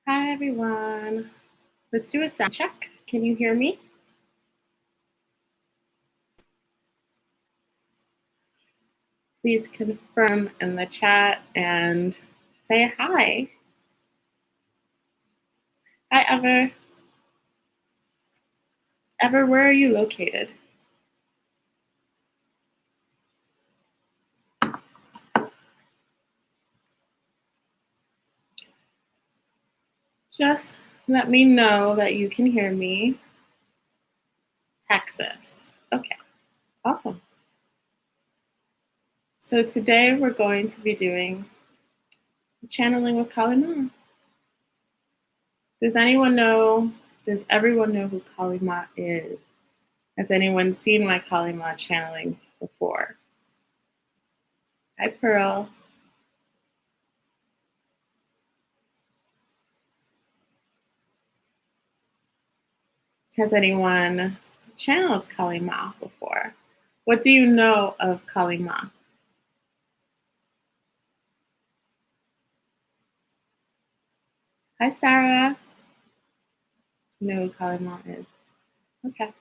Hi, everyone. Let's do a sound check. Can you hear me? Please confirm in the chat and say hi. Hi, Ever. Ever, where are you located? Just let me know that you can hear me. Texas. Okay, awesome. So today we're going to be doing channeling with Kali Ma. Does everyone know who Kali Ma is? Has anyone seen my Kali Ma channelings before? Hi, Pearl. Has anyone channeled Kali Ma before? What do you know of Kali Ma? Hi, Sarah. You know who Kali Ma is? Okay.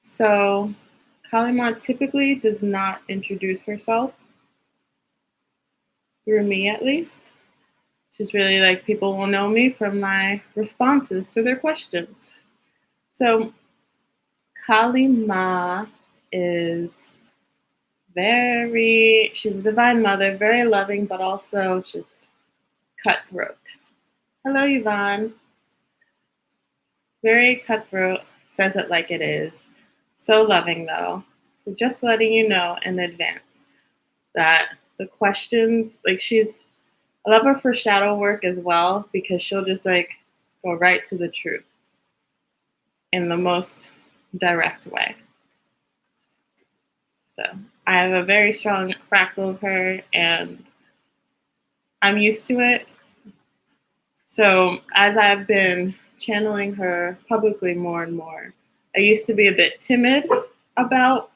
So, Kali Ma typically does not introduce herself, through me at least. She's really like, people will know me from my responses to their questions. So, Kali Ma is she's a divine mother, very loving, but also just cutthroat. Hello, Yvonne. Very cutthroat, says it like it is. So loving, though. So just letting you know in advance that the questions, I love her for shadow work as well, because she'll just go right to the truth in the most direct way. So I have a very strong fractal of her, and I'm used to it. So as I've been channeling her publicly more and more, I used to be a bit timid about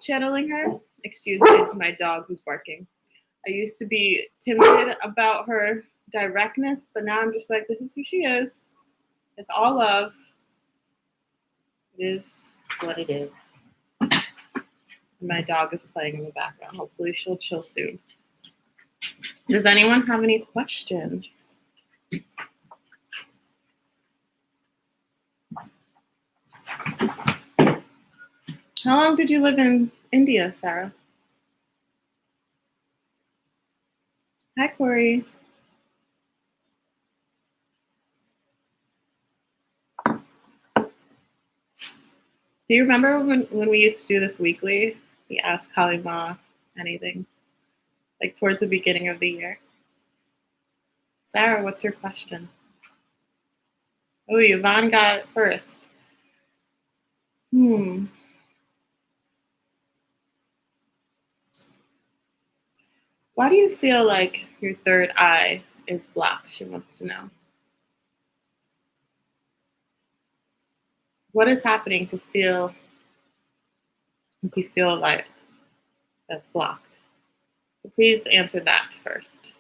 channeling her. Excuse me, my dog who's barking. I used to be timid about her directness, but now I'm just like, this is who she is. It's all love. It is what it is. My dog is playing in the background. Hopefully she'll chill soon. Does anyone have any questions? How long did you live in India, Sarah? Hi, Corey. Do you remember when we used to do this weekly? We asked Kali Ma anything, like towards the beginning of the year. Sarah, what's your question? Oh, Yvonne got it first. Why do you feel like your third eye is blocked? She wants to know. What is happening to feel if you feel like that's blocked? So please answer that first.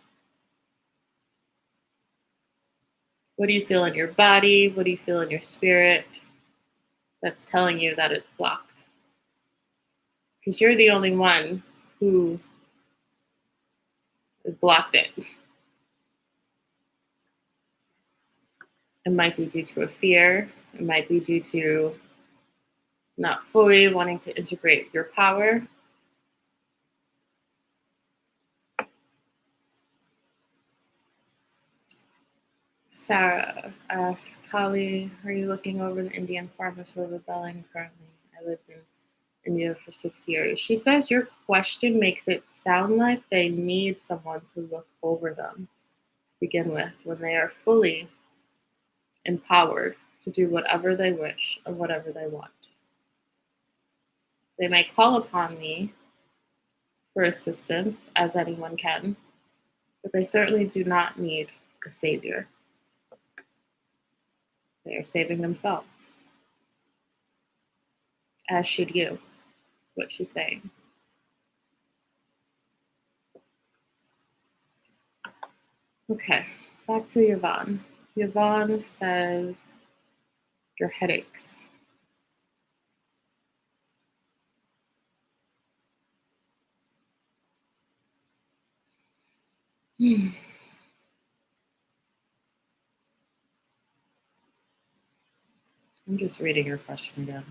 What do you feel in your body? What do you feel in your spirit that's telling you that it's blocked? Because you're the only one who has blocked it. It might be due to a fear. It might be due to not fully wanting to integrate your power. Sarah asks, Kali, are you looking over the Indian farmers who are rebelling currently? I lived in India for 6 years. She says your question makes it sound like they need someone to look over them to begin with when they are fully empowered to do whatever they wish or whatever they want. They may call upon me for assistance, as anyone can, but they certainly do not need a savior. They are saving themselves, as should you, is what she's saying. Okay, Back to Yvonne. Yvonne says your headaches. I'm just reading your question again.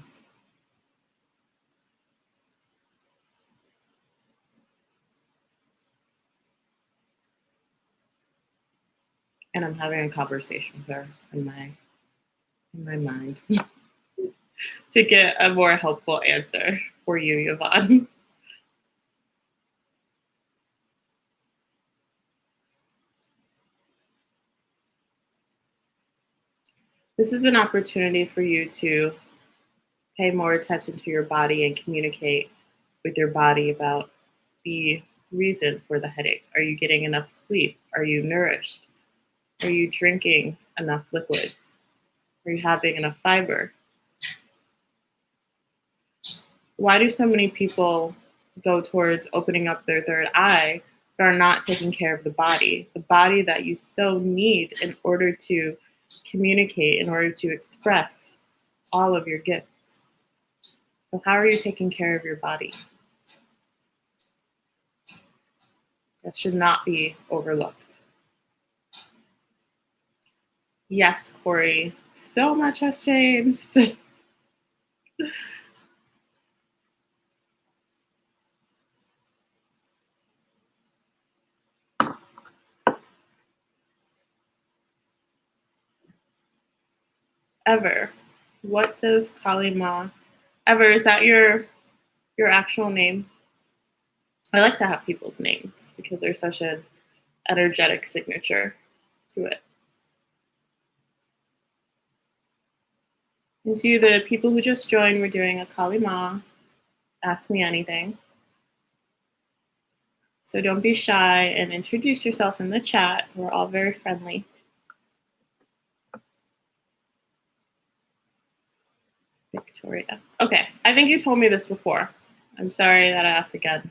And I'm having a conversation with her in my mind to get a more helpful answer for you, Yvonne. This is an opportunity for you to pay more attention to your body and communicate with your body about the reason for the headaches. Are you getting enough sleep? Are you nourished? Are you drinking enough liquids? Are you having enough fiber? Why do so many people go towards opening up their third eye but are not taking care of the body? The body that you so need in order to communicate, in order to express all of your gifts. So, how are you taking care of your body? That should not be overlooked. Yes, Corey, so much has changed. Ever. What does Kalima? Ever, is that your actual name? I like to have people's names because they're such an energetic signature to it. And to the people who just joined, we're doing a Kalima, Ask Me Anything. So don't be shy and introduce yourself in the chat. We're all very friendly. Victoria. Okay, I think you told me this before. I'm sorry that I asked again.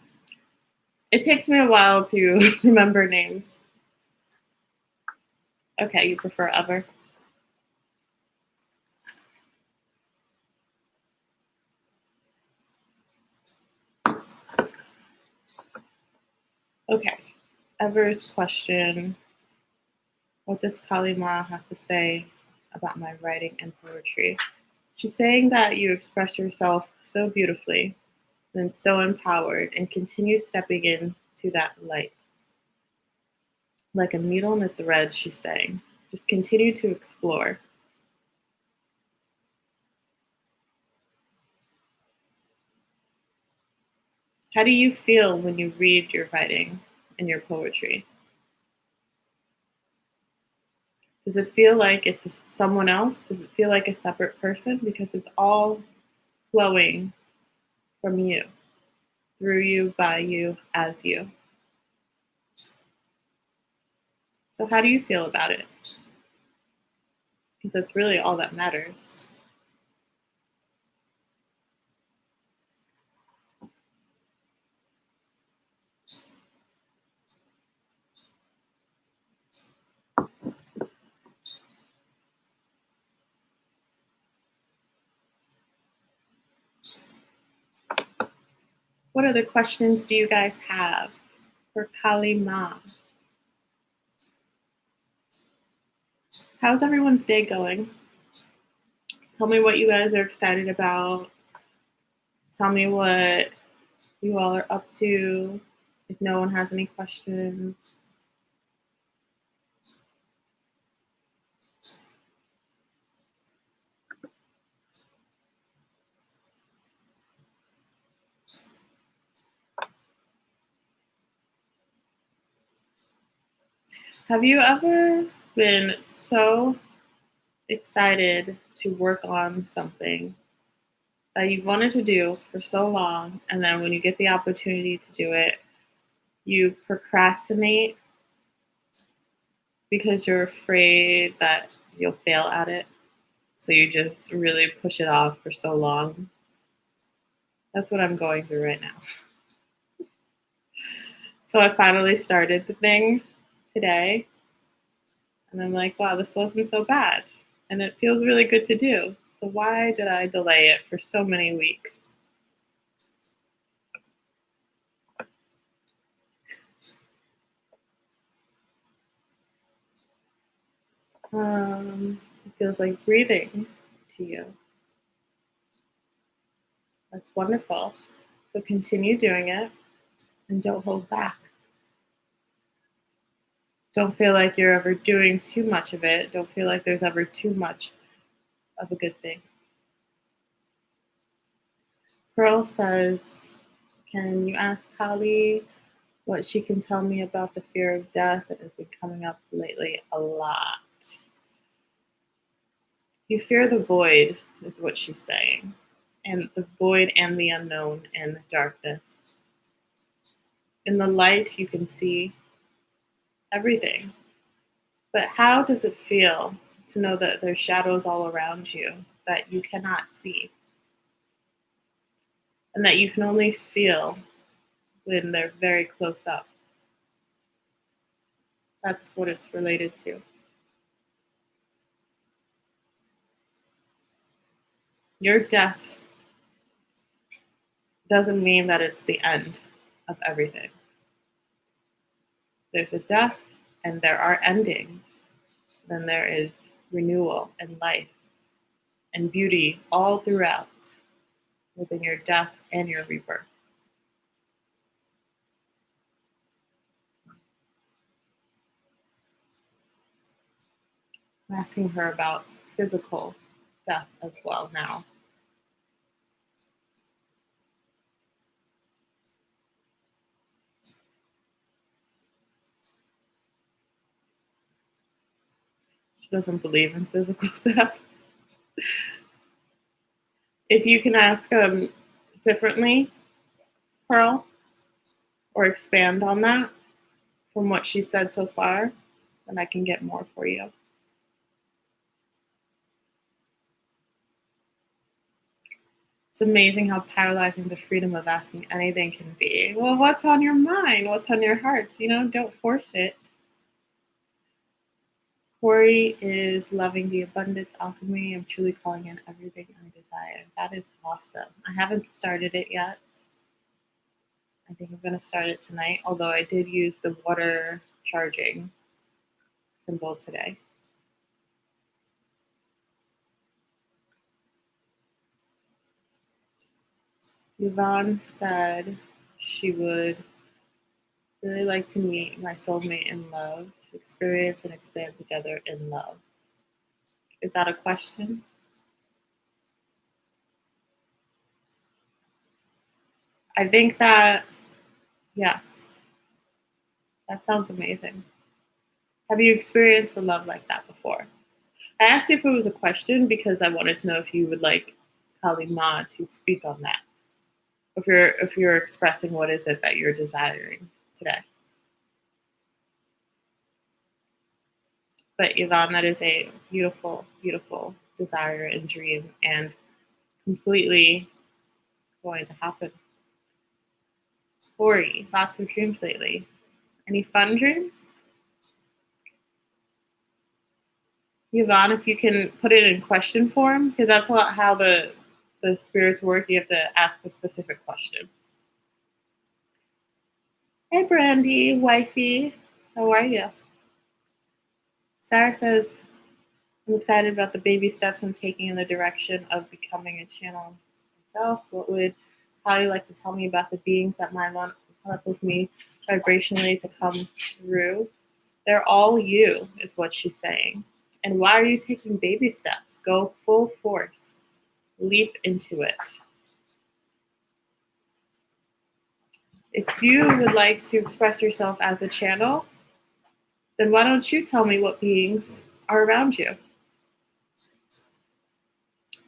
It takes me a while to remember names. Okay, you prefer Ever? Okay, Ever's question. What does Kalima have to say about my writing and poetry? She's saying that you express yourself so beautifully and so empowered and continue stepping into that light. Like a needle and a thread, she's saying. Just continue to explore. How do you feel when you read your writing and your poetry? Does it feel like it's someone else? Does it feel like a separate person? Because it's all flowing from you, through you, by you, as you. So, how do you feel about it? Because that's really all that matters. What other questions do you guys have for Kalima? How's everyone's day going? Tell me what you guys are excited about. Tell me what you all are up to. If no one has any questions. Have you ever been so excited to work on something that you've wanted to do for so long, and then when you get the opportunity to do it, you procrastinate because you're afraid that you'll fail at it? So you just really push it off for so long. That's what I'm going through right now. So I finally started the thing today, And I'm like, wow, this wasn't so bad. And it feels really good to do. So why did I delay it for so many weeks? It feels like breathing to you. That's wonderful. So continue doing it and don't hold back. Don't feel like you're ever doing too much of it. Don't feel like there's ever too much of a good thing. Pearl says, can you ask Kali what she can tell me about the fear of death? It has been coming up lately a lot. You fear the void, is what she's saying, and the void and the unknown and the darkness. In the light, you can see everything. But how does it feel to know that there's shadows all around you that you cannot see and that you can only feel when they're very close up? That's what it's related to. Your death doesn't mean that it's the end of everything. There's a death and there are endings. Then there is renewal and life and beauty all throughout within your death and your rebirth. I'm asking her about physical death as well now. She doesn't believe in physical death. If you can ask differently, Pearl, or expand on that from what she said so far, then I can get more for you. It's amazing how paralyzing the freedom of asking anything can be. Well, what's on your mind? What's on your hearts? Don't force it. Corey is loving the abundance alchemy. I'm truly calling in everything I desire. That is awesome. I haven't started it yet. I think I'm going to start it tonight, although I did use the water charging symbol today. Yvonne said she would really like to meet my soulmate in love, experience and expand together in love. Is that a question? I think that, yes, that sounds amazing. Have you experienced a love like that before? I asked you if it was a question because I wanted to know if you would like Kali Ma to speak on that. If you're expressing what is it that you're desiring today. But Yvonne, that is a beautiful, beautiful desire and dream and completely going to happen. Corey, lots of dreams lately. Any fun dreams? Yvonne, if you can put it in question form, because that's a lot how the spirits work. You have to ask a specific question. Hey, Brandy, wifey, how are you? Sarah says, I'm excited about the baby steps I'm taking in the direction of becoming a channel myself. What would Holly like to tell me about the beings that might want to come up with me vibrationally to come through? They're all you, is what she's saying. And why are you taking baby steps? Go full force. Leap into it. If you would like to express yourself as a channel, then why don't you tell me what beings are around you?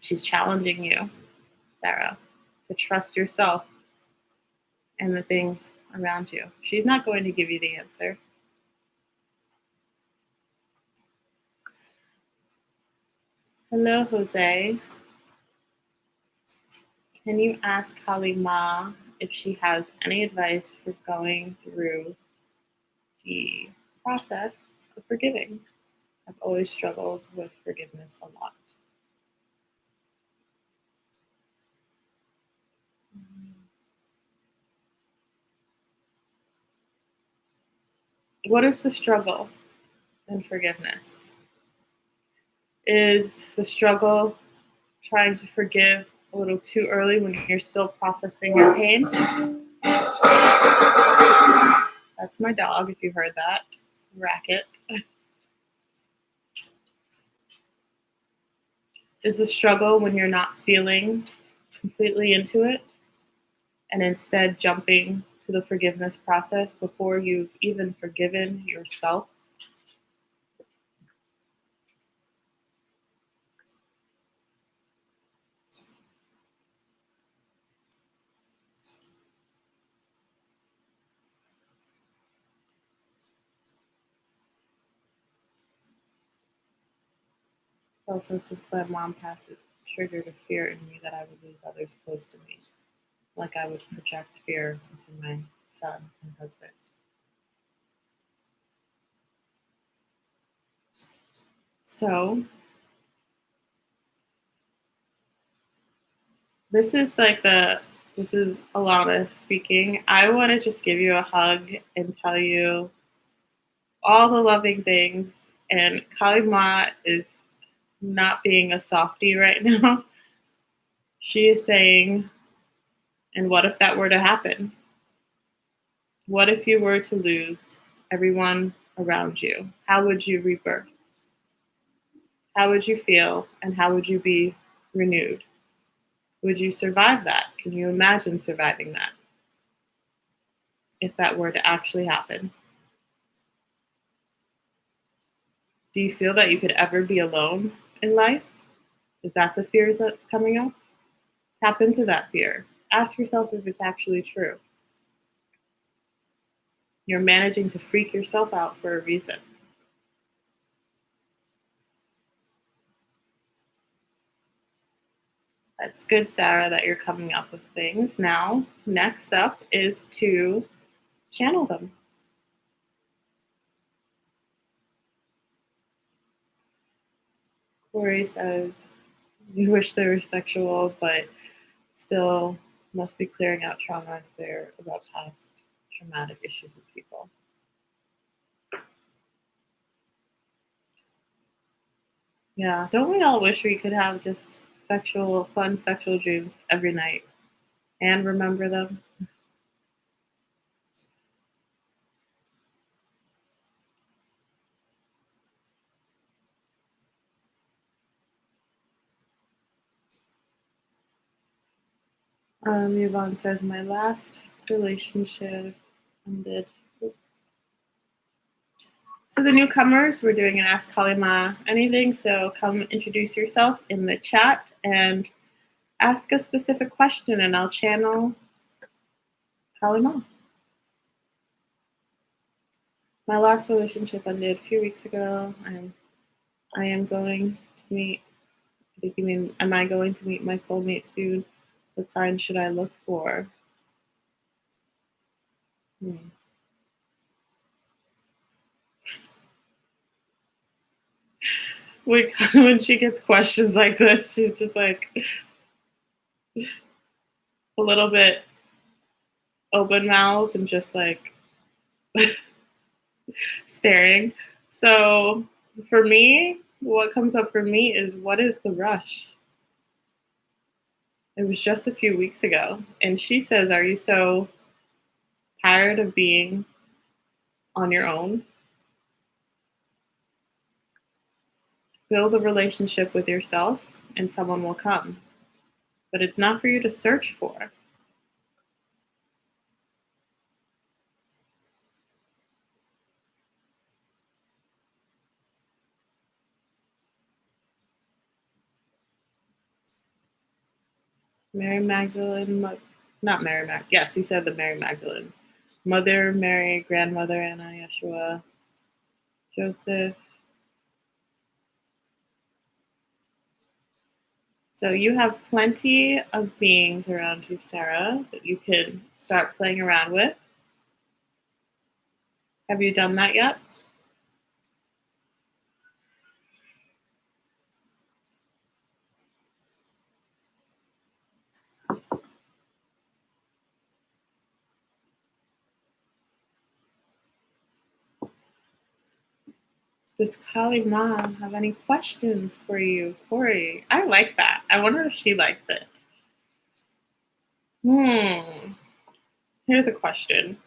She's challenging you, Sarah, to trust yourself and the things around you. She's not going to give you the answer. Hello, Jose. Can you ask Kali Ma if she has any advice for going through the process of forgiving? I've always struggled with forgiveness a lot. What is the struggle in forgiveness? Is the struggle trying to forgive a little too early when you're still processing your pain? That's my dog, if you heard that racket. Is the struggle when you're not feeling completely into it and instead jumping to the forgiveness process before you've even forgiven yourself? Also, since my mom passed, it triggered a fear in me that I would lose others close to me, like I would project fear into my son and husband. So, this is like this is Alana speaking. I want to just give you a hug and tell you all the loving things. And Kalima is not being a softie right now. She is saying, and what if that were to happen? What if you were to lose everyone around you? How would you rebirth? How would you feel? And how would you be renewed? Would you survive that? Can you imagine surviving that if that were to actually happen? Do you feel that you could ever be alone in life? Is that the fears that's coming up? Tap into that fear. Ask yourself if it's actually true. You're managing to freak yourself out for a reason. That's good, Sarah, that you're coming up with things. Now, next up is to channel them. Corey says, you wish they were sexual, but still must be clearing out traumas there about past traumatic issues with people. Yeah, don't we all wish we could have just fun sexual dreams every night and remember them? Yvonne says, my last relationship ended. So the newcomers, we're doing an Ask Kalima anything. So come introduce yourself in the chat and ask a specific question, and I'll channel Kalima. My last relationship ended a few weeks ago. I am going to meet. I think you mean, am I going to meet my soulmate soon? What signs should I look for? When she gets questions like this, she's just like a little bit open mouth and just like staring. So for me, what comes up for me is, what is the rush? It was just a few weeks ago. And she says, are you so tired of being on your own? Build a relationship with yourself and someone will come. But it's not for you to search for. Mary Magdalene, not Mary Mag. Yes, you said the Mary Magdalenes. Mother Mary, grandmother Anna, Yeshua, Joseph. So you have plenty of beings around you, Sarah, that you can start playing around with. Have you done that yet? Does Kali Mom have any questions for you, Corey? I like that. I wonder if she likes it. Here's a question.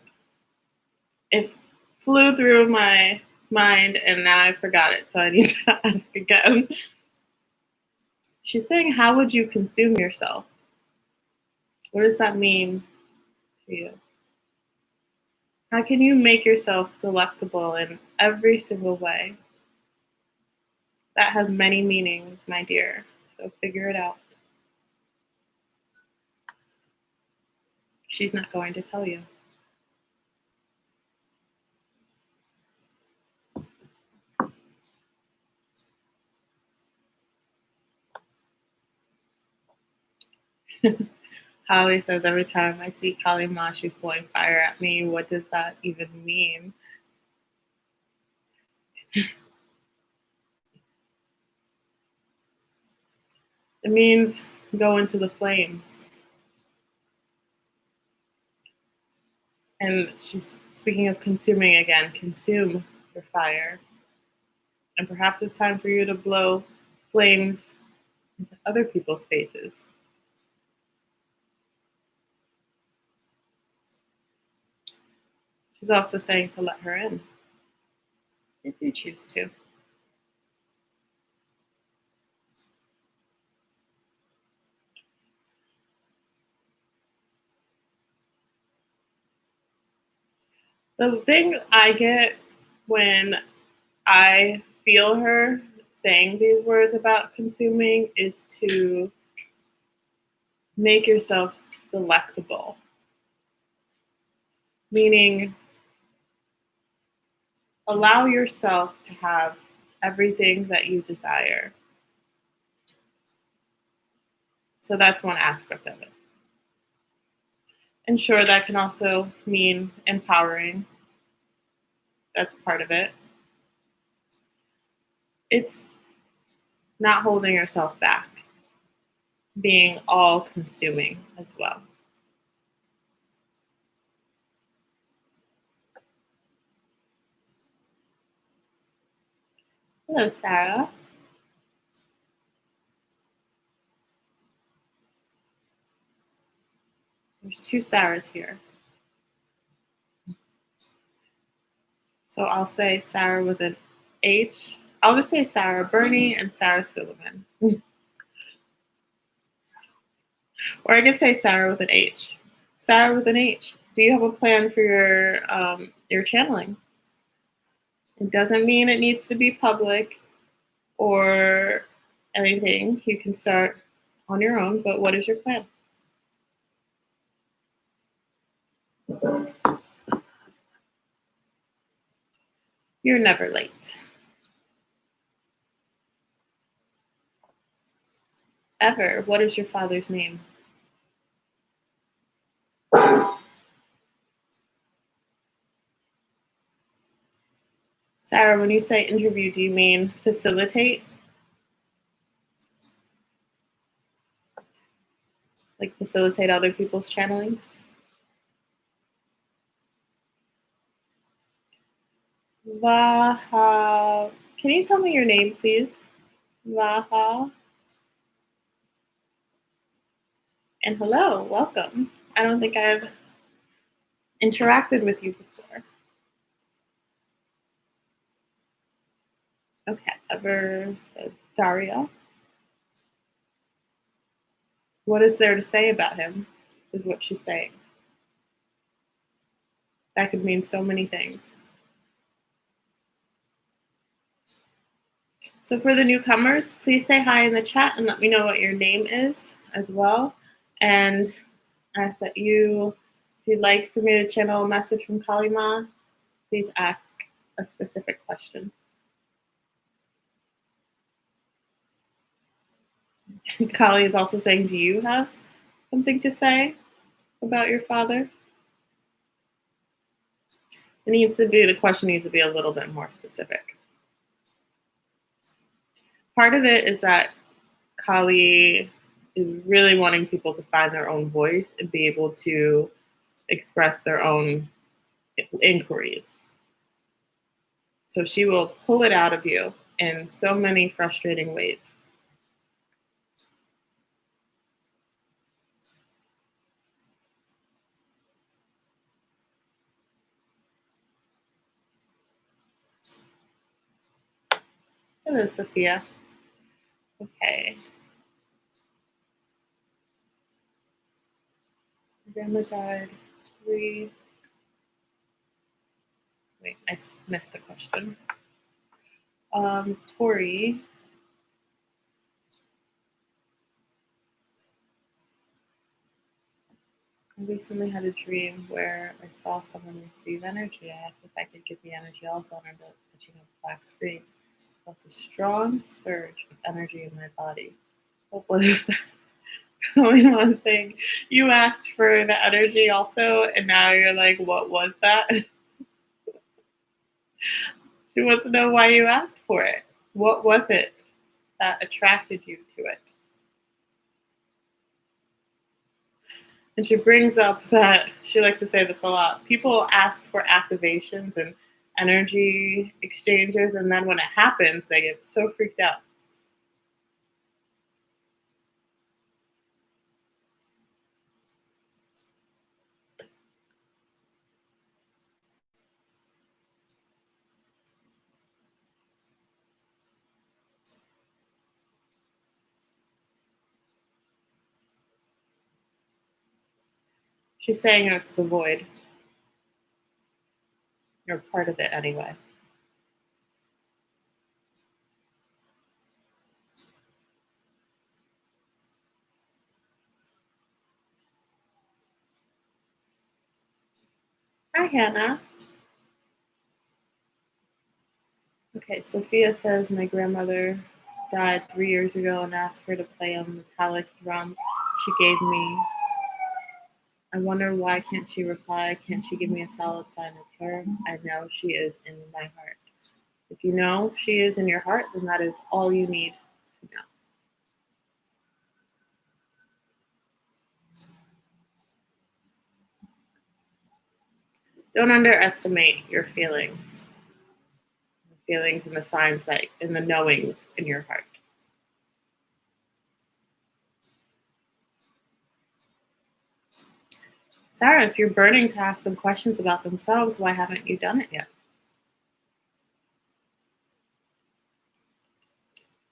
It flew through my mind and now I forgot it, so I need to ask again. She's saying, how would you consume yourself? What does that mean to you? How can you make yourself delectable in every single way? That has many meanings, my dear, so figure it out. She's not going to tell you. Holly says, every time I see Kali Ma, she's blowing fire at me. What does that even mean? It means go into the flames. And she's speaking of consuming again, consume your fire. And perhaps it's time for you to blow flames into other people's faces. She's also saying to let her in, if you choose to. The thing I get when I feel her saying these words about consuming is to make yourself delectable. Meaning, allow yourself to have everything that you desire. So that's one aspect of it. And sure, that can also mean empowering. That's part of it. It's not holding yourself back, being all consuming as well. Hello, Sarah. There's two Sarahs here. So I'll say Sarah with an H. I'll just say Sarah Burney and Sarah Silliman. Or I could say Sarah with an H. Sarah with an H. Do you have a plan for your channeling? It doesn't mean it needs to be public or anything. You can start on your own, but what is your plan? You're never late. Ever. What is your father's name? Sarah, when you say interview, do you mean facilitate? Like facilitate other people's channelings? Vaha. Can you tell me your name, please? Vaha. And hello, welcome. I don't think I've interacted with you before. Okay, ever said Daria? What is there to say about him, is what she's saying. That could mean so many things. So for the newcomers, please say hi in the chat and let me know what your name is as well. And ask that you, if you'd like for me to channel a message from Kali Ma, please ask a specific question. Kali is also saying, do you have something to say about your father? The question needs to be a little bit more specific. Part of it is that Kali is really wanting people to find their own voice and be able to express their own inquiries. So she will pull it out of you in so many frustrating ways. Hello, Sophia. Okay. Grandma died 3. Wait, I missed a question. Tori. I recently had a dream where I saw someone receive energy. I asked if I could give the energy also on her touching a black screen. Felt a strong surge of energy in my body. What was that? Was saying you asked for the energy also, and now you're like, what was that? She wants to know why you asked for it. What was it that attracted you to it? And she brings up that she likes to say this a lot. People ask for activations and energy exchanges, and then when it happens, they get so freaked out. She's saying it's the void. You're part of it anyway. Hi, Hannah. Okay, Sophia says my grandmother died 3 years ago and asked her to play a metallic drum she gave me. I wonder why can't she reply? Can't she give me a solid sign it's her? I know she is in my heart. If you know she is in your heart, then that is all you need to know. Don't underestimate your feelings. The feelings and the signs that and the knowings in your heart. Sarah, if you're burning to ask them questions about themselves, why haven't you done it yet?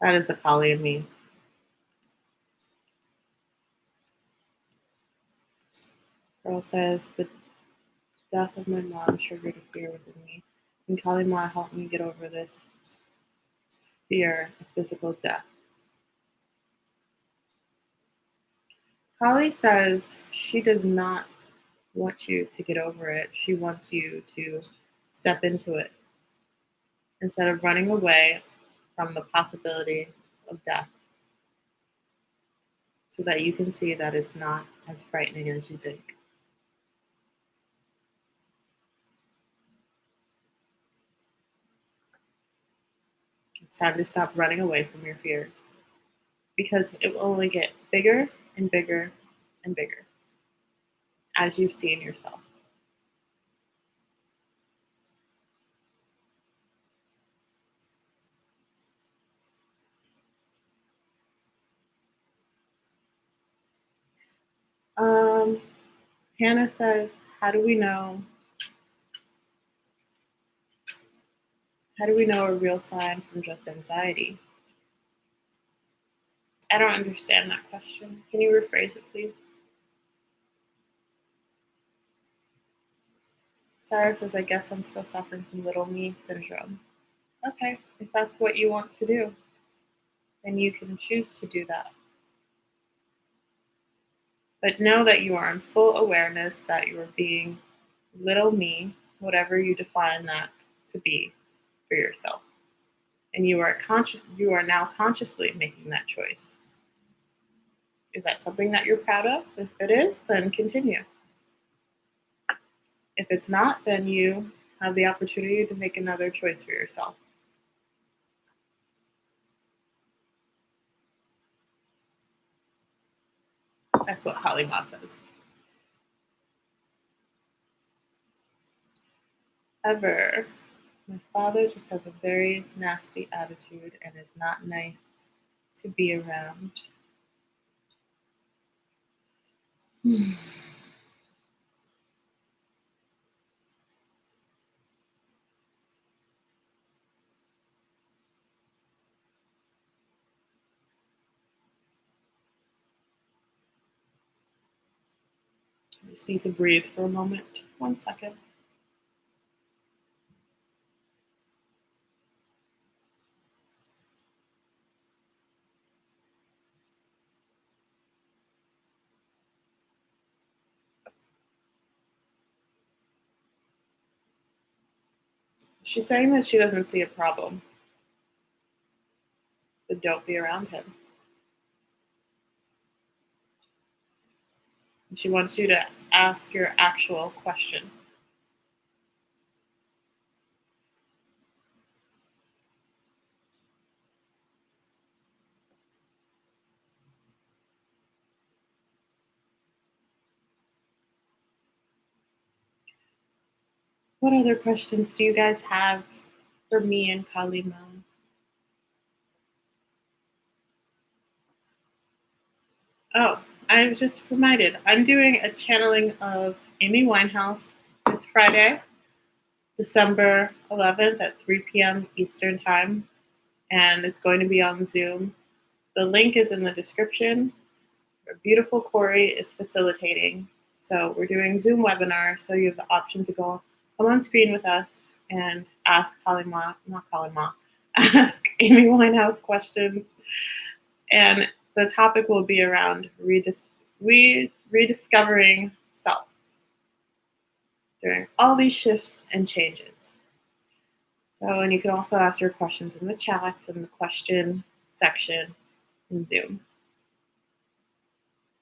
That is the Kali in me. Girl says the death of my mom triggered a fear within me. And Kali Ma helped me get over this fear of physical death. Kali says she does not want you to get over it. She wants you to step into it instead of running away from the possibility of death so that you can see that it's not as frightening as you think. It's time to stop running away from your fears because it will only get bigger and bigger and bigger as you've seen yourself. Um, Hannah says, how do we know? How do we know a real sign from just anxiety? I don't understand that question. Can you rephrase it, please? Sarah says, I guess I'm still suffering from little me syndrome. Okay, if that's what you want to do, then you can choose to do that. But know that you are in full awareness that you are being little me, whatever you define that to be for yourself. And you are now consciously making that choice. Is that something that you're proud of? If it is, then continue. If it's not, then you have the opportunity to make another choice for yourself. That's what Kali Ma says. Ever. My father just has a very nasty attitude and is not nice to be around. I just need to breathe for a moment. 1 second. She's saying that she doesn't see a problem, but don't be around him. And she wants you to ask your actual question. What other questions do you guys have for me and Kalima? Oh, I was just reminded. I'm doing a channeling of Amy Winehouse this Friday, December 11th at 3 p.m. Eastern Time, and it's going to be on Zoom. The link is in the description. Our beautiful Corey is facilitating. So we're doing Zoom webinar, so you have the option to come on screen with us and ask ask Amy Winehouse questions. And the topic will be around rediscovering self during all these shifts and changes. So, and you can also ask your questions in the chat and the question section in Zoom.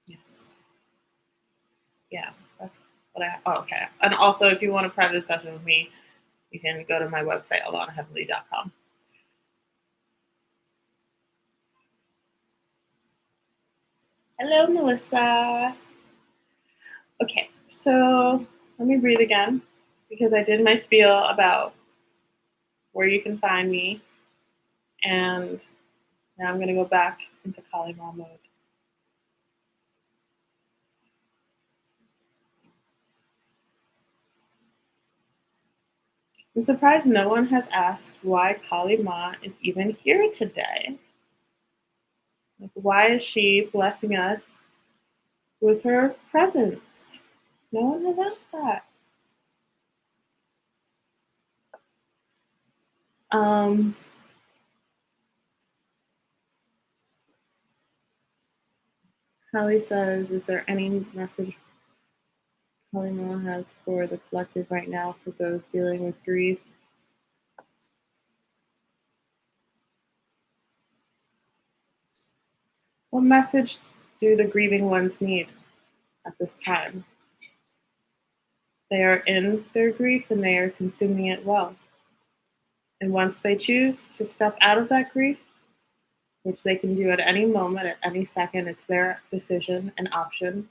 Yes. Yeah, that's what okay. And also, if you want a private session with me, you can go to my website, alanaheavenly.com. Hello, Melissa. Okay, so let me breathe again because I did my spiel about where you can find me. And now I'm going to go back into Kalima mode. I'm surprised no one has asked why Kalima is even here today. Like, why is she blessing us with her presence? No one has asked that. Hallie says, is there any message Kalima has for the collective right now for those dealing with grief? What message do the grieving ones need at this time? They are in their grief and they are consuming it well. And once they choose to step out of that grief, which they can do at any moment, at any second, it's their decision and option,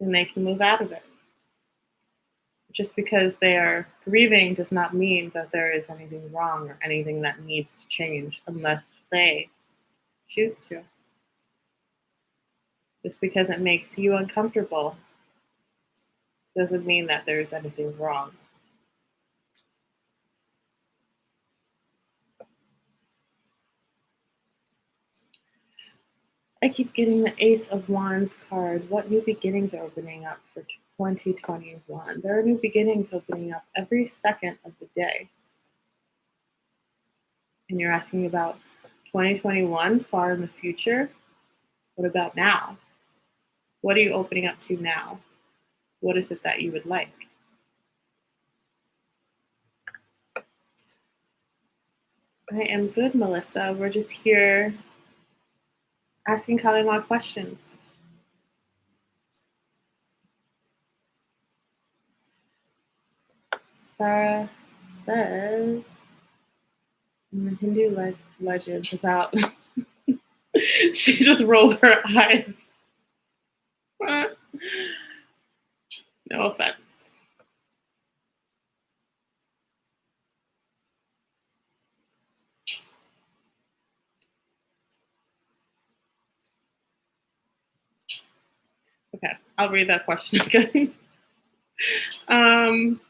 then they can move out of it. Just because they are grieving does not mean that there is anything wrong or anything that needs to change unless they choose to. Just because it makes you uncomfortable doesn't mean that there's anything wrong. I keep getting the Ace of Wands card. What new beginnings are opening up for 2021? There are new beginnings opening up every second of the day. And you're asking about 2021, far in the future? What about now? What are you opening up to now? What is it that you would like? I am good, Melissa. We're just here asking Kalima questions. Sarah says in the Hindu legends about she just rolls her eyes. No offense. I'll read that question again. um,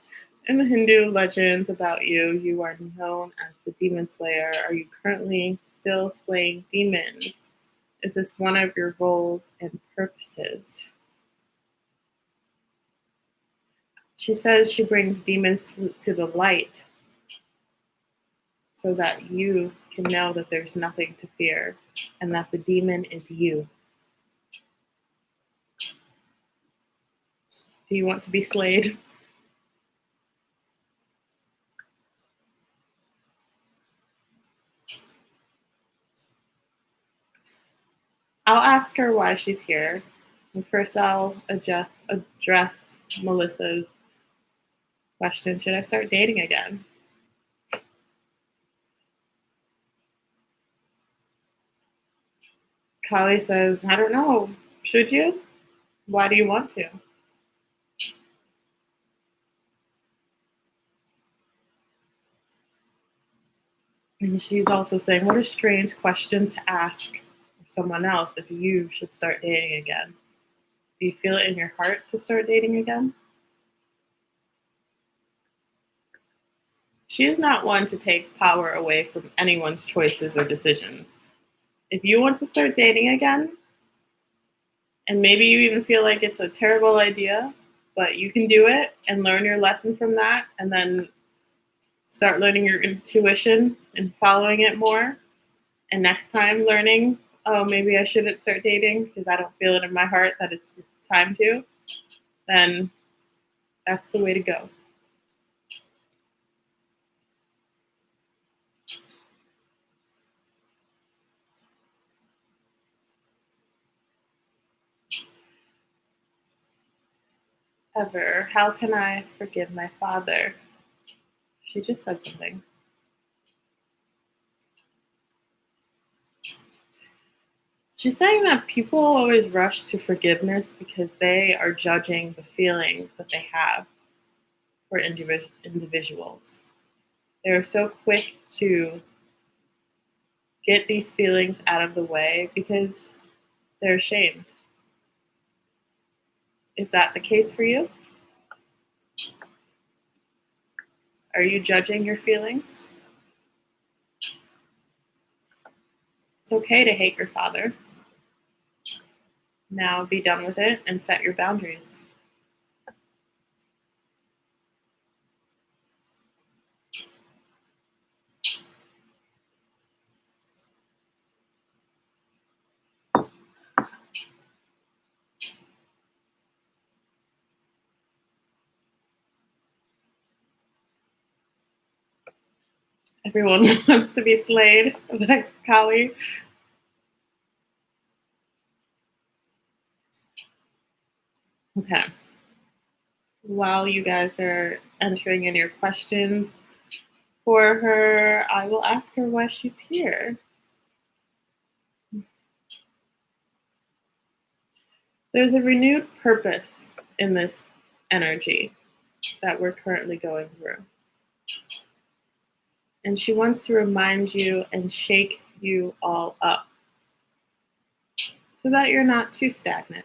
in the Hindu legends about you, you are known as the demon slayer. Are you currently still slaying demons? Is this one of your roles and purposes? She says she brings demons to the light so that you can know that there's nothing to fear and that the demon is you. Do you want to be slayed? I'll ask her why she's here. And first, I'll address Melissa's question. Should I start dating again? Kali says, I don't know. Should you? Why do you want to? And she's also saying, what a strange question to ask someone else if you should start dating again. Do you feel it in your heart to start dating again? She is not one to take power away from anyone's choices or decisions. If you want to start dating again, and maybe you even feel like it's a terrible idea, but you can do it and learn your lesson from that, and then start learning your intuition and following it more. And next time learning, oh, maybe I shouldn't start dating because I don't feel it in my heart that it's time to, then that's the way to go. Ever, how can I forgive my father? She just said something. She's saying that people always rush to forgiveness because they are judging the feelings that they have for individuals. They're so quick to get these feelings out of the way because they're ashamed. Is that the case for you? Are you judging your feelings? It's okay to hate your father. Now be done with it and set your boundaries. Everyone wants to be slayed, like Kali. Okay. While you guys are entering in your questions for her, I will ask her why she's here. There's a renewed purpose in this energy that we're currently going through. And she wants to remind you and shake you all up so that you're not too stagnant,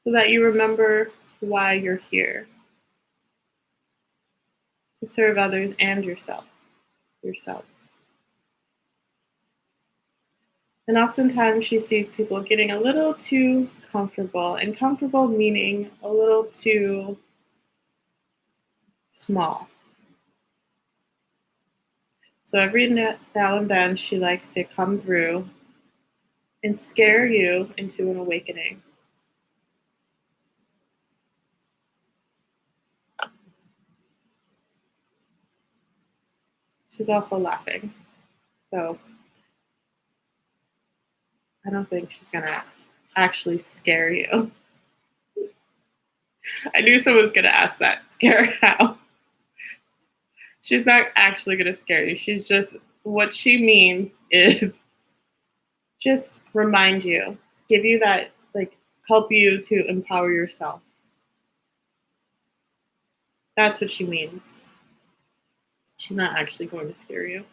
so that you remember why you're here to serve others and yourselves. And oftentimes she sees people getting a little too comfortable, and comfortable meaning a little too small. So every now and then she likes to come through and scare you into an awakening. She's also laughing. So I don't think she's gonna actually scare you. I knew someone was gonna ask that. Scare how? She's not actually gonna scare you. She's just, what she means is just remind you, give you that, like, help you to empower yourself. That's what she means. She's not actually going to scare you.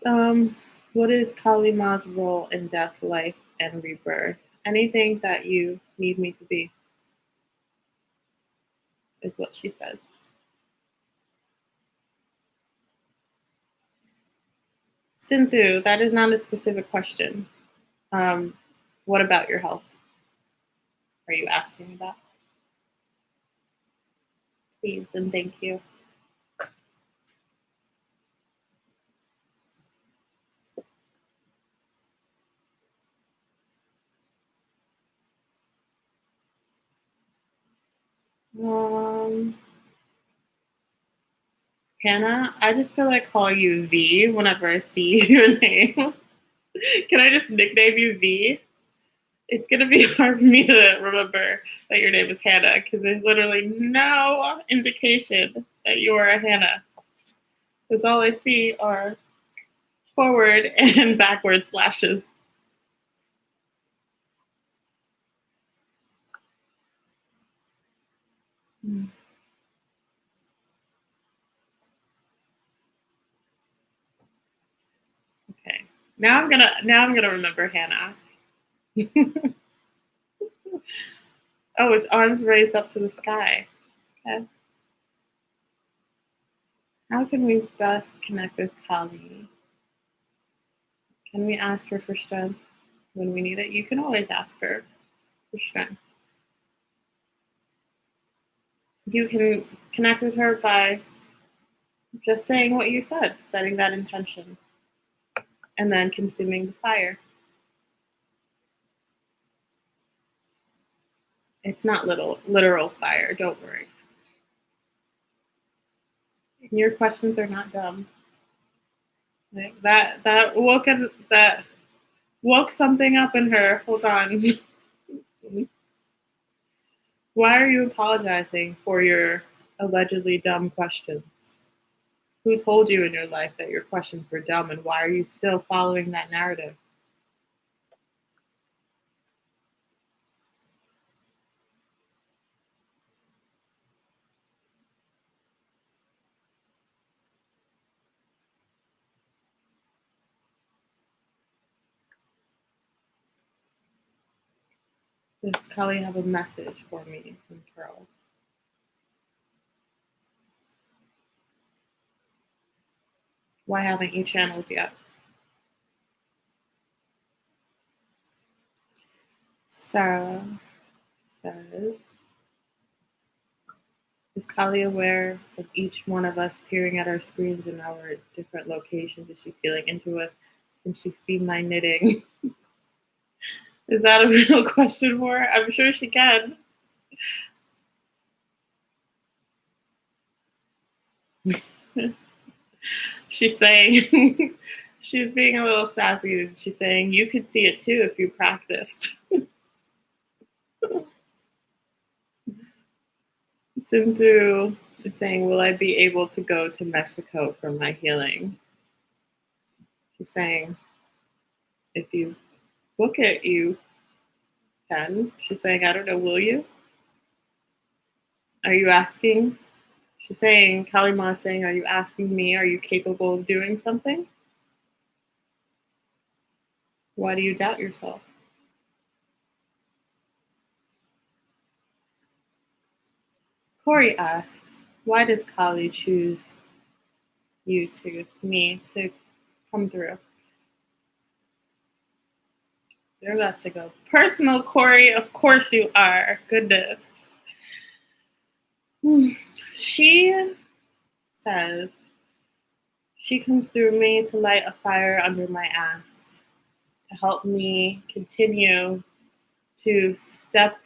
What is Kali Ma's role in death, life, and rebirth? Anything that you need me to be, is what she says. Sinthu, that is not a specific question. Um, what about your health? Are you asking about? Please and thank you. Um, Hannah, I just feel like calling you V whenever I see your name. Can I just nickname you V? It's gonna be hard for me to remember that your name is Hannah because there's literally no indication that you are a Hannah. Because all I see are forward and backward slashes. Okay. Now I'm gonna remember Hannah. Oh, it's arms raised up to the sky. Okay. How can we best connect with Kali? Can we ask her for strength when we need it? You can always ask her for strength. You can connect with her by just saying what you said, setting that intention, and then consuming the fire. It's not literal fire, don't worry. Your questions are not dumb. Like that woke something up in her. Hold on. Why are you apologizing for your allegedly dumb questions? Who told you in your life that your questions were dumb, and why are you still following that narrative? Does Kali have a message for me from Pearl? Why haven't you channeled yet? Sarah says, is Kali aware of each one of us peering at our screens in our different locations? Is she feeling into us? Can she see my knitting? Is that a real question for her? I'm sure she can. She's saying, she's being a little sassy. She's saying, you could see it too if you practiced. Sindhu is saying, will I be able to go to Mexico for my healing? She's saying, if you book it, you can. She's saying, I don't know, will you? Are you asking? She's saying, Kalima is saying, are you asking me, are you capable of doing something? Why do you doubt yourself? Corey asks, why does Kali choose me to come through? They're about to go personal, Corey. Of course you are. Goodness. She says she comes through me to light a fire under my ass, to help me continue to step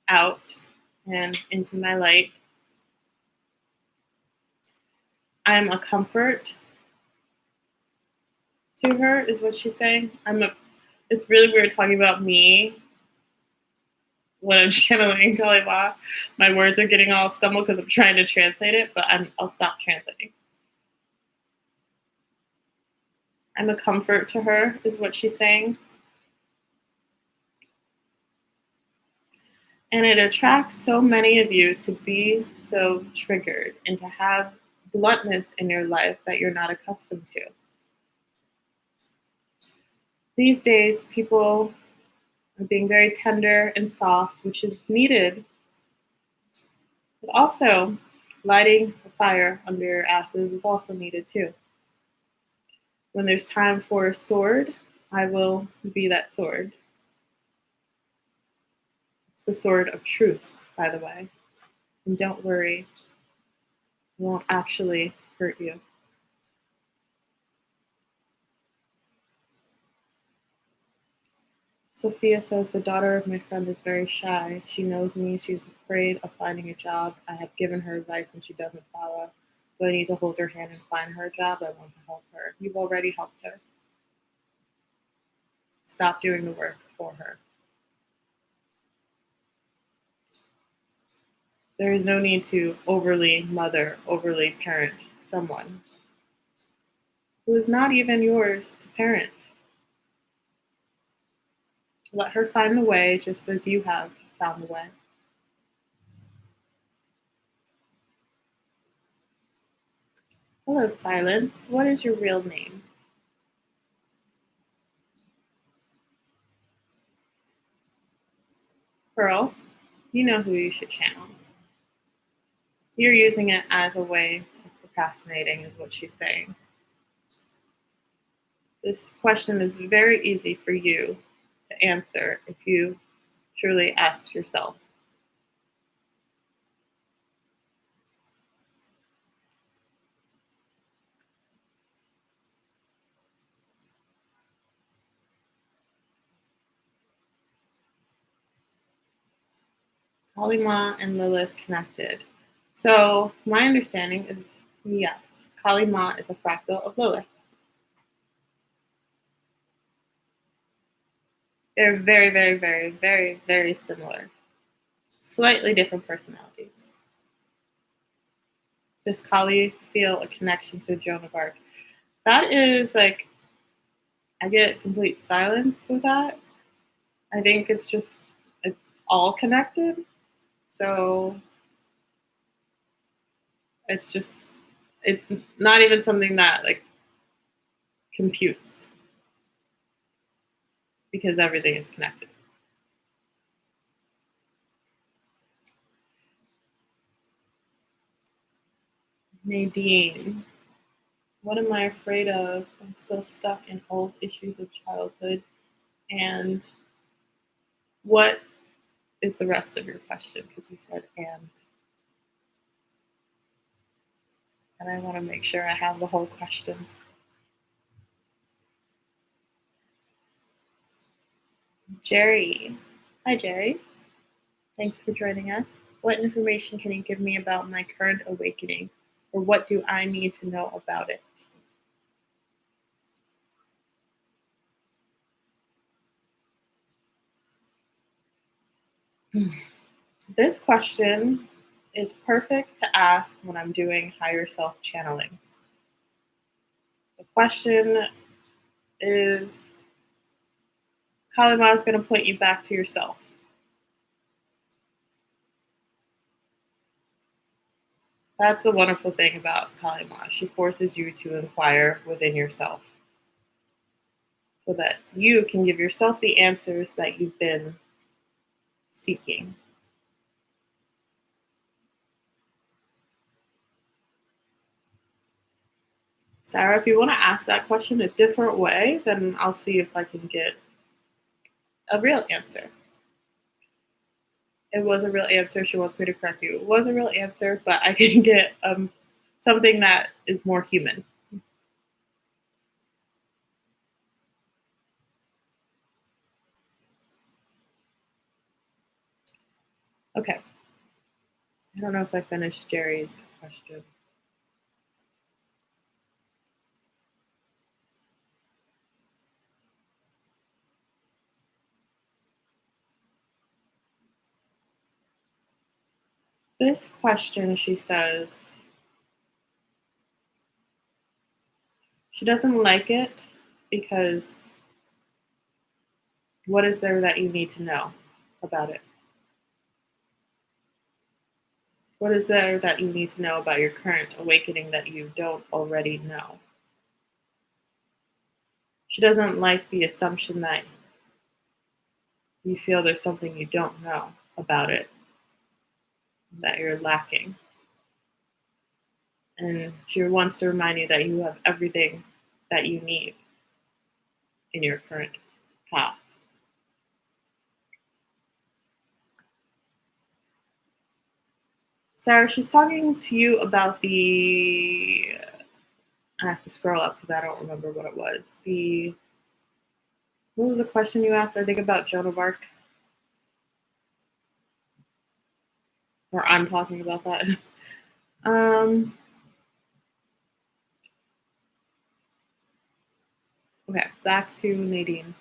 out and into my light. I'm a comfort to her, is what she's saying. It's really weird talking about me when I'm channeling Kali Ma. My words are getting all stumbled because I'm trying to translate it, but I'll stop translating. I'm a comfort to her, is what she's saying. And it attracts so many of you to be so triggered and to have bluntness in your life that you're not accustomed to. These days, people are being very tender and soft, which is needed, but also lighting a fire under your asses is also needed too. When there's time for a sword, I will be that sword. It's the sword of truth, by the way. And don't worry, it won't actually hurt you. Sophia says the daughter of my friend is very shy. She knows me. She's afraid of finding a job. I have given her advice and she doesn't follow. Do I need to hold her hand and find her a job? I want to help her. You've already helped her. Stop doing the work for her. There is no need to overly mother, overly parent someone who is not even yours to parent. Let her find the way just as you have found the way. Hello, Silence. What is your real name? Pearl, you know who you should channel. You're using it as a way of procrastinating, is what she's saying. This question is very easy for you to answer if you truly ask yourself. Kalima and Lilith connected. So my understanding is yes, Kalima is a fractal of Lilith. They're very, very, very, very, very similar. Slightly different personalities. Does Kali feel a connection to Joan of Arc? That is like, I get complete silence with that. I think it's all connected. So it's just, it's not even something that like computes because everything is connected. Nadine, what am I afraid of? I'm still stuck in old issues of childhood. And what is the rest of your question? Because you said and I want to make sure I have the whole question. Jerry. Hi, Jerry. Thanks for joining us. What information can you give me about my current awakening? Or what do I need to know about it? This question is perfect to ask when I'm doing higher self channelings. The question is Kalima is going to put you back to yourself. That's a wonderful thing about Kalima. She forces you to inquire within yourself so that you can give yourself the answers that you've been seeking. Sarah, if you want to ask that question a different way, then I'll see if I can get a real answer. It was a real answer. She wants me to correct you. It was a real answer, but I can get something that is more human. Okay. I don't know if I finished Jerry's question. This question, she says, she doesn't like it because what is there that you need to know about it? What is there that you need to know about your current awakening that you don't already know? She doesn't like the assumption that you feel there's something you don't know about it that you're lacking. And she wants to remind you that you have everything that you need in your current path. Sarah, she's talking to you about the. I have to scroll up because I don't remember what it was. What was the question you asked? I think about Joan of Arc, or I'm talking about that. Um, okay, back to Nadine.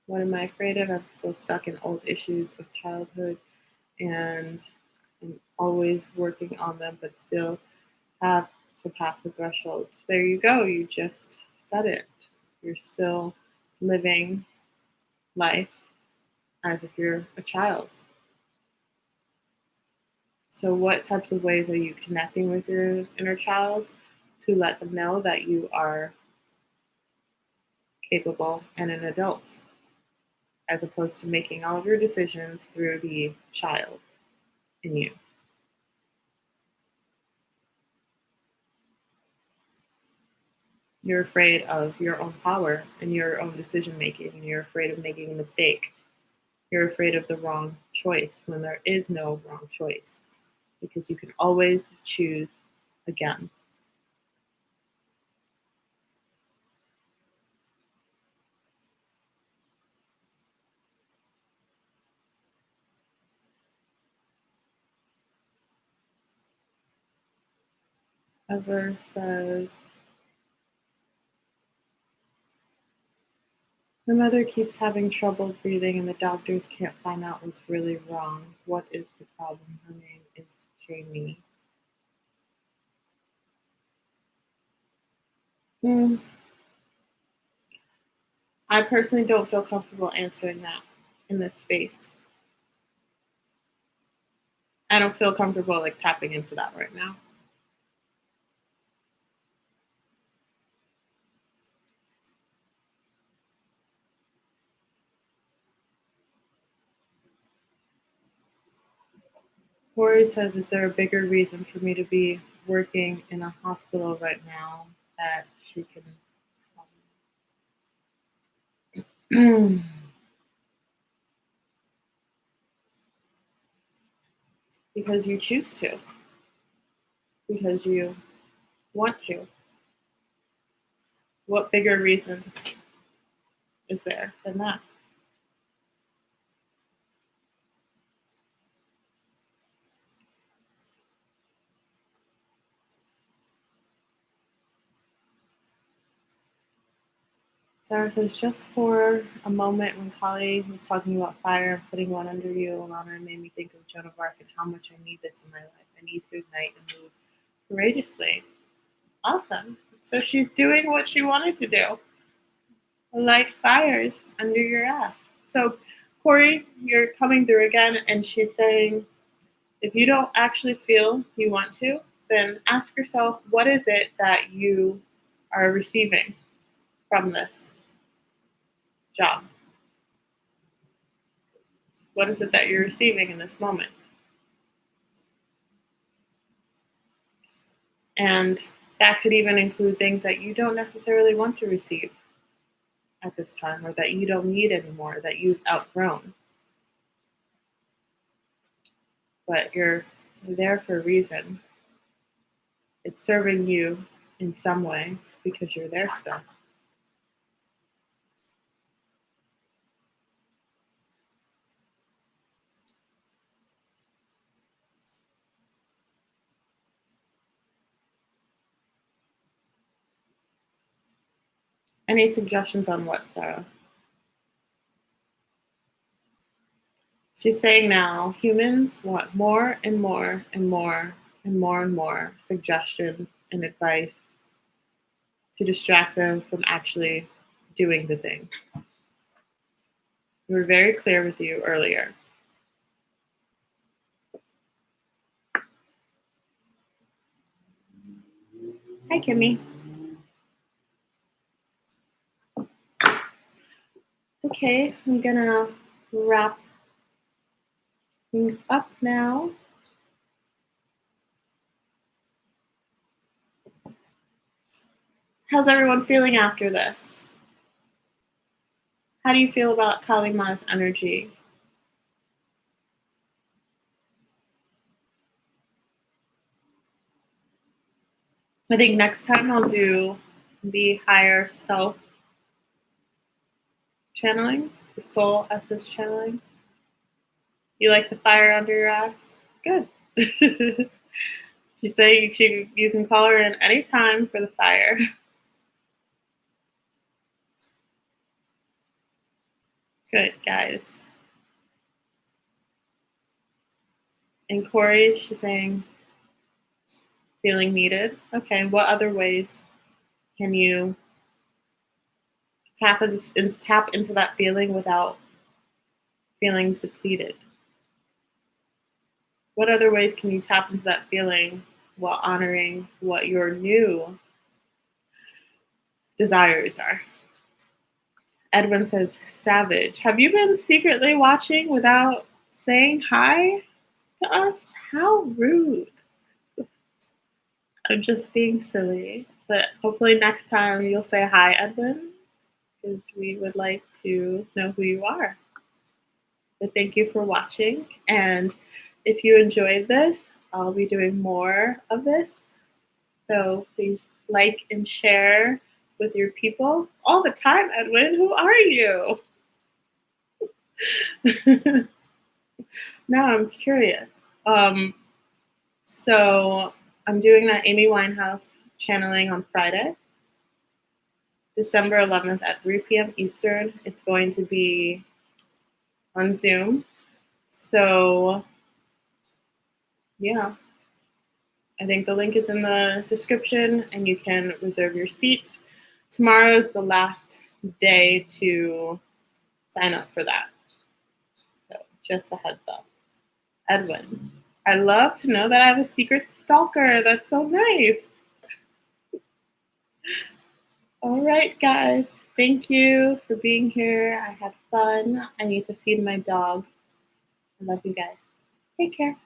What am I afraid of? I'm still stuck in old issues of childhood and I'm always working on them, but still have to pass the threshold. There you go. You just said it. You're still living life as if you're a child. So, what types of ways are you connecting with your inner child to let them know that you are capable and an adult, as opposed to making all of your decisions through the child in you? You're afraid of your own power and your own decision making, and you're afraid of making a mistake. You're afraid of the wrong choice when there is no wrong choice because you can always choose again. Ever says, my mother keeps having trouble breathing and the doctors can't find out what's really wrong. What is the problem? Her name is Jamie. Hmm. I personally don't feel comfortable answering that in this space. I don't feel comfortable like tapping into that right now. Corey says, is there a bigger reason for me to be working in a hospital right now that she can tell me? Because you choose to, because you want to. What bigger reason is there than that? Sarah says, just for a moment when Kali was talking about fire and putting one under you, Alana made me think of Joan of Arc and how much I need this in my life. I need to ignite and move courageously. Awesome. So she's doing what she wanted to do, like fires under your ass. So, Corey, you're coming through again, and she's saying, if you don't actually feel you want to, then ask yourself, what is it that you are receiving from this job? What is it that you're receiving in this moment? And that could even include things that you don't necessarily want to receive at this time or that you don't need anymore, that you've outgrown. But you're there for a reason. It's serving you in some way because you're there still. Any suggestions on what, Sarah? She's saying now humans want more and more and more and more and more suggestions and advice to distract them from actually doing the thing. We were very clear with you earlier. Hi, Kimmy. Okay, I'm gonna wrap things up now. How's everyone feeling after this? How do you feel about Kalima's energy? I think next time I'll do the higher self channelings, the soul essence channeling. You like the fire under your ass? Good. She say you can call her in anytime for the fire. Good, guys. And Corey, she's saying feeling needed. Okay, what other ways can you tap into that feeling without feeling depleted? What other ways can you tap into that feeling while honoring what your new desires are? Edwin says, savage. Have you been secretly watching without saying hi to us? How rude. I'm just being silly. But hopefully next time you'll say hi, Edwin, because we would like to know who you are. But thank you for watching. And if you enjoyed this, I'll be doing more of this. So please like and share with your people all the time. Edwin, who are you? Now I'm curious. So I'm doing that Amy Winehouse channeling on Friday, December 11th at 3 p.m. Eastern. It's going to be on Zoom. So yeah, I think the link is in the description and you can reserve your seat. Tomorrow is the last day to sign up for that. So just a heads up. Edwin, I love to know that I have a secret stalker. That's so nice. All right, guys. Thank you for being here. I had fun. I need to feed my dog. I love you guys. Take care.